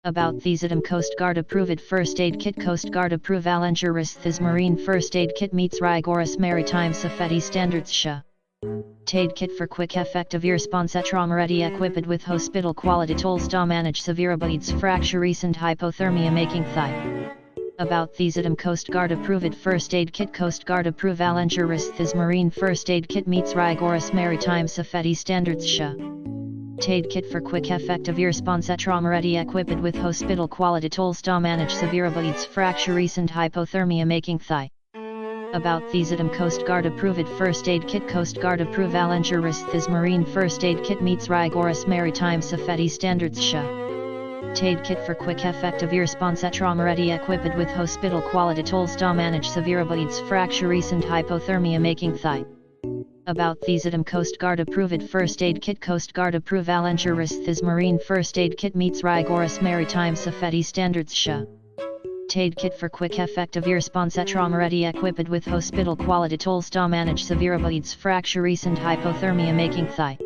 About these item Coast Guard approved first aid kit Coast Guard approved Allengerist This marine first aid kit meets rigorous maritime safety standards SHA. Aid kit for quick effective response at trauma ready equipped with hospital quality tools to manage severe bleeds fractures and hypothermia making thigh. About these item Coast Guard approved first aid kit Coast Guard approved Allengerist This marine first aid kit meets rigorous maritime safety standards SHA. Aid kit for quick effective response at trauma ready equipped with hospital quality tools to manage severe bleeds fractures and hypothermia making thigh. About these item Coast Guard approved first aid kit Coast Guard approved Allengerist This marine first aid kit meets rigorous maritime safety standards SHA. Aid kit for quick effective response at trauma ready equipped with hospital quality tools to manage severe bleeds fractures and hypothermia making thigh. About these item Coast Guard approved first aid kit Coast Guard approved Allengerist This marine first aid kit meets rigorous maritime safety standards SHA. Aid kit for quick effective response at trauma ready equipped with hospital quality tools to manage severe bleeds fractures and hypothermia making thigh.